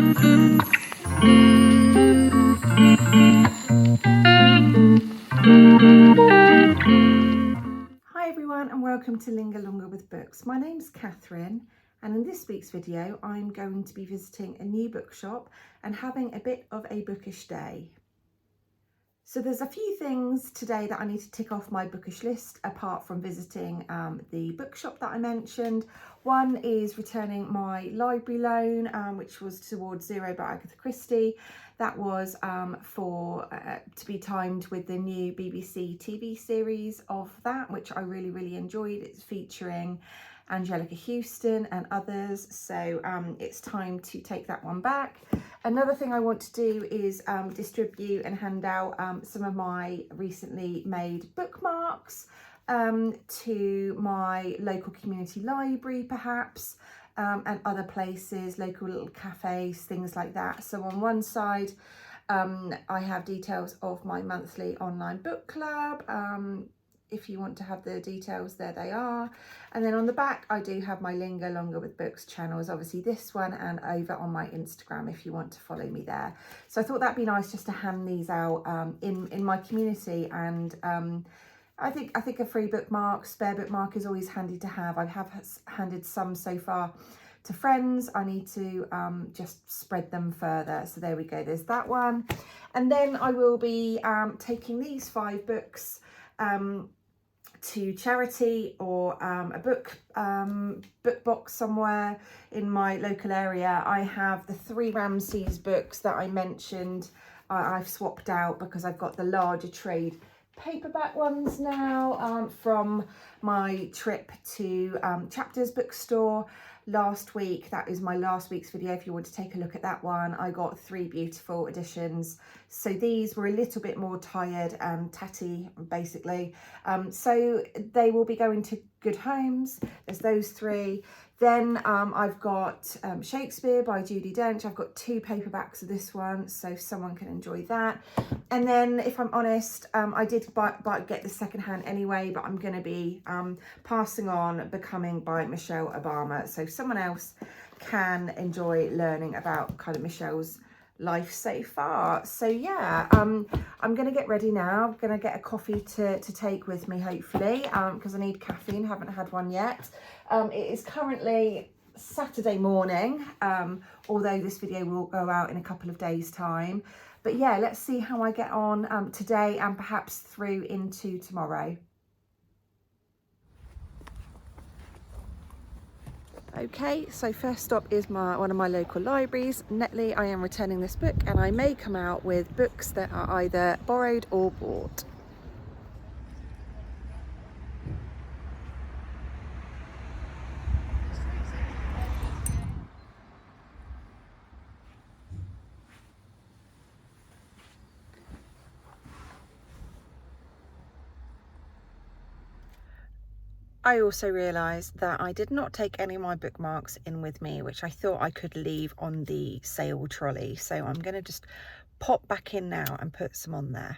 Hi everyone and welcome to Linger Longer with Books. My name's Catherine and in this week's video I'm going to be visiting a new bookshop and having a bit of a bookish day. So there's a few things today that I need to tick off my bookish list apart from visiting the bookshop that I mentioned. One is returning my library loan, which was towards Zero by Agatha Christie. That was to be timed with the new BBC TV series of that, which I really enjoyed. It's featuring Angelica Houston and others, so it's time to take that one back. Another thing I want to do is distribute and hand out some of my recently made bookmarks to my local community library perhaps, and other places, local little cafes, things like that. So on one side I have details of my monthly online book club. If you want to have the details, there they are. And then on the back I do have my Linger Longer with Books channels, obviously this one, and over on my Instagram if you want to follow me there. So I thought that'd be nice just to hand these out in my community. And I think a free bookmark, spare bookmark is always handy to have. I have handed some so far to friends. I need to just spread them further. So there we go, there's that one. And then I will be taking these 5 books to charity or a book box somewhere in my local area. I have the 3 Ramses books that I mentioned. I've swapped out because I've got the larger trade paperback ones now from my trip to Chapters bookstore last week. That is my last week's video. If you want to take a look at that one, I got 3 beautiful editions. So these were a little bit more tired and tatty basically, so they will be going to good homes. There's those 3. Then I've got Shakespeare by Judi Dench. I've got 2 paperbacks of this one, so someone can enjoy that. And then, if I'm honest, I did get the second hand anyway, but I'm going to be passing on Becoming by Michelle Obama, so someone else can enjoy learning about kind of Michelle's life so far. So yeah, I'm going to get ready now. I'm going to get a coffee to take with me, hopefully, because I need caffeine. Haven't had one yet. It is currently Saturday morning, although this video will go out in a couple of days' time. But yeah, let's see how I get on today and perhaps through into tomorrow. Okay, so first stop is one of my local libraries. Netley, I am returning this book and I may come out with books that are either borrowed or bought. I also realised that I did not take any of my bookmarks in with me, which I thought I could leave on the sale trolley. So I'm going to just pop back in now and put some on there.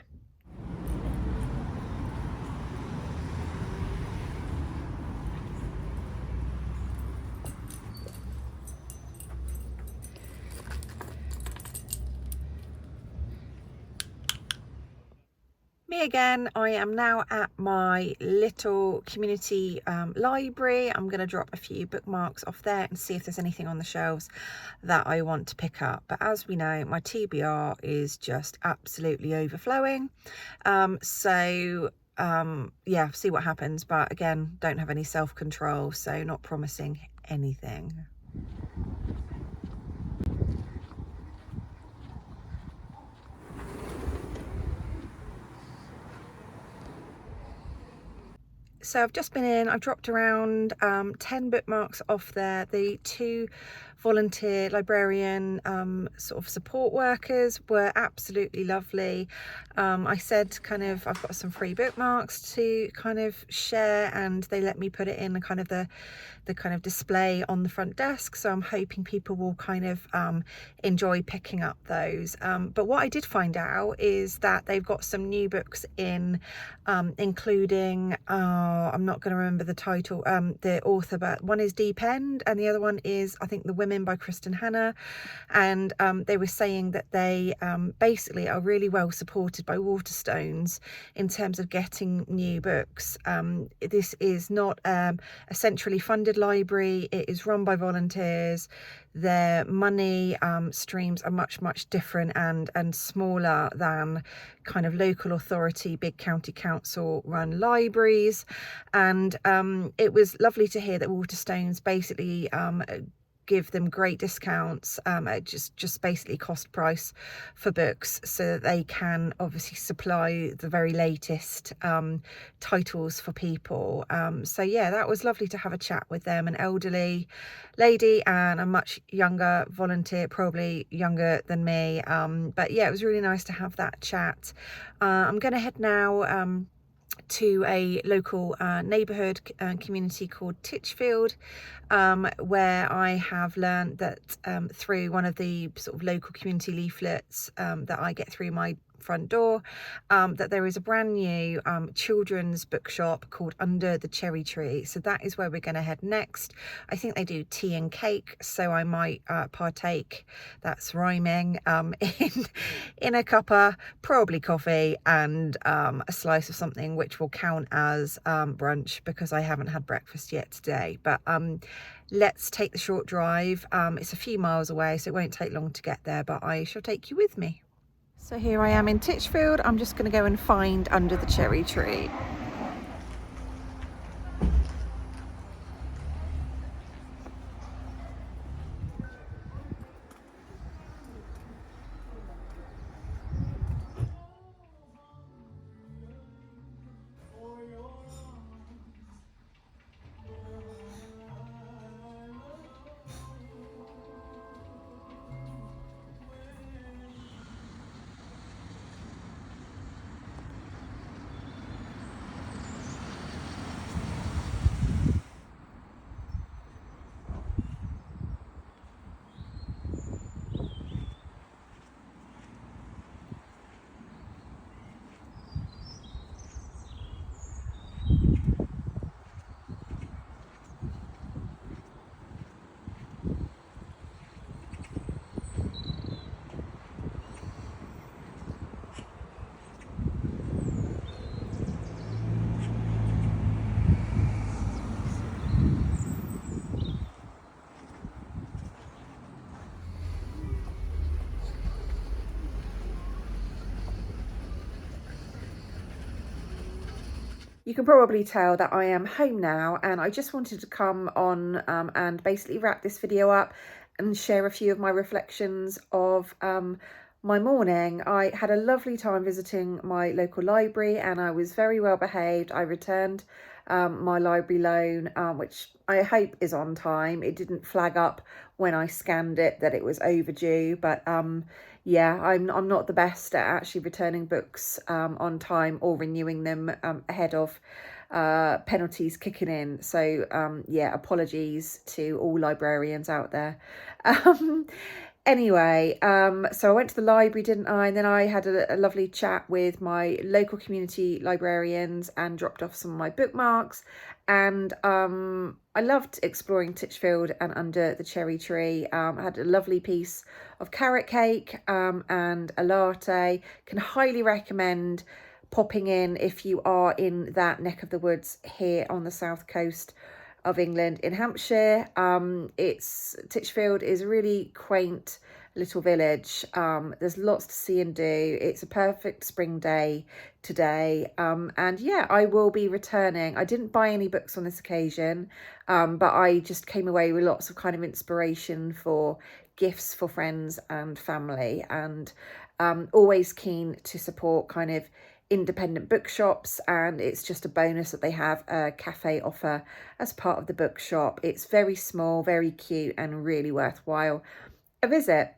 Me again. I am now at my little community library. I'm going to drop a few bookmarks off there and see if there's anything on the shelves that I want to pick up. But as we know, my TBR is just absolutely overflowing. Yeah, see what happens. But again, don't have any self-control, so not promising anything. So I've just been in, I've dropped around 10 bookmarks off there. The 2 volunteer librarian sort of support workers were absolutely lovely. I said kind of I've got some free bookmarks to kind of share, and they let me put it in kind of the kind of display on the front desk, so I'm hoping people will kind of enjoy picking up those. But what I did find out is that they've got some new books in, including I'm not going to remember the title, the author, but one is Deep End and the other one is, I think, The Vermin by Kristen Hanna, and they were saying that they basically are really well supported by Waterstones in terms of getting new books. This is not a centrally funded library. It is run by volunteers. Their money streams are much different and smaller than kind of local authority, big county council run libraries. And it was lovely to hear that Waterstones basically give them great discounts at just basically cost price for books, so that they can obviously supply the very latest titles for people. So yeah, that was lovely to have a chat with them, an elderly lady and a much younger volunteer, probably younger than me, but yeah, it was really nice to have that chat. I'm going to head now to a local neighbourhood community called Titchfield, where I have learned that through one of the sort of local community leaflets that I get through my front door, that there is a brand new children's bookshop called Under the Cherry Tree. So that is where we're going to head next. I think they do tea and cake, so I might partake, that's rhyming, in a cuppa, probably coffee, and a slice of something which will count as brunch, because I haven't had breakfast yet today. But let's take the short drive. It's a few miles away, so it won't take long to get there, but I shall take you with me. So here I am in Titchfield. I'm just going to go and find Under the Cherry Tree. You can probably tell that I am home now, and I just wanted to come on and basically wrap this video up and share a few of my reflections of my morning. I had a lovely time visiting my local library, and I was very well behaved. I returned my library loan, which I hope is on time. It didn't flag up when I scanned it that it was overdue, but yeah, I'm not the best at actually returning books on time or renewing them ahead of penalties kicking in. So yeah, apologies to all librarians out there. Anyway, so I went to the library, didn't I? And then I had a lovely chat with my local community librarians and dropped off some of my bookmarks. And I loved exploring Titchfield and Under the Cherry Tree. I had a lovely piece of carrot cake and a latte. Can highly recommend popping in if you are in that neck of the woods here on the south coast of England in Hampshire. Titchfield is a really quaint little village. There's lots to see and do. It's a perfect spring day today, and yeah, I will be returning. I didn't buy any books on this occasion, but I just came away with lots of kind of inspiration for gifts for friends and family, and always keen to support kind of independent bookshops, and it's just a bonus that they have a cafe offer as part of the bookshop. It's very small, very cute, and really worthwhile a visit.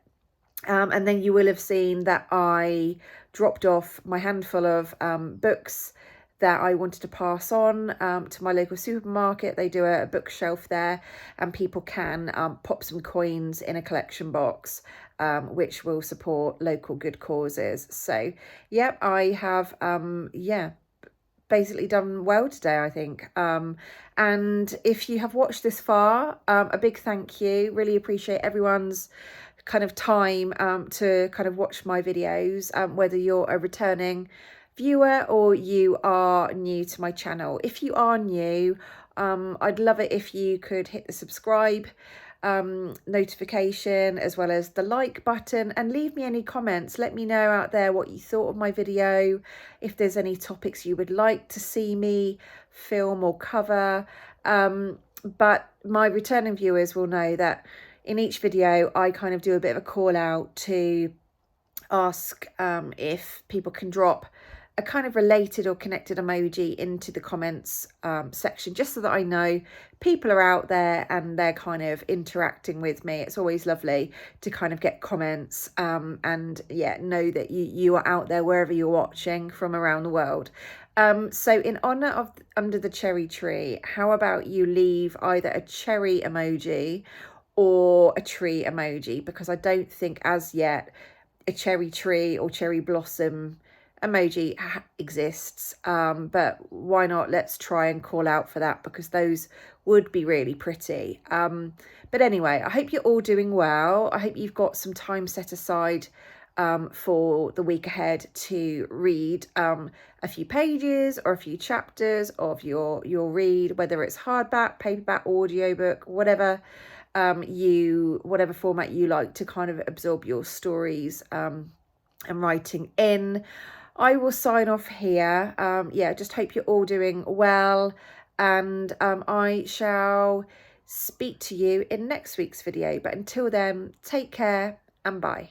And then you will have seen that I dropped off my handful of books that I wanted to pass on to my local supermarket. They do a bookshelf there, and people can pop some coins in a collection box, which will support local good causes. So, yep, I have, basically done well today, I think. And if you have watched this far, a big thank you. Really appreciate everyone's kind of time to kind of watch my videos, whether you're a returning viewer or you are new to my channel. If you are new, I'd love it if you could hit the subscribe notification as well as the like button, and leave me any comments. Let me know out there what you thought of my video, if there's any topics you would like to see me film or cover. But my returning viewers will know that in each video I kind of do a bit of a call out to ask if people can drop a kind of related or connected emoji into the comments section, just so that I know people are out there and they're kind of interacting with me. It's always lovely to kind of get comments and yeah, know that you are out there wherever you're watching from around the world. So in honor of Under the Cherry Tree, how about you leave either a cherry emoji or a tree emoji, because I don't think as yet a cherry tree or cherry blossom emoji exists, but why not? Let's try and call out for that, because those would be really pretty. But anyway, I hope you're all doing well. I hope you've got some time set aside for the week ahead to read a few pages or a few chapters of your read, whether it's hardback, paperback, audiobook, whatever whatever format you like to kind of absorb your stories and writing in. I will sign off here. Yeah, just hope you're all doing well, and I shall speak to you in next week's video. But until then, take care and bye.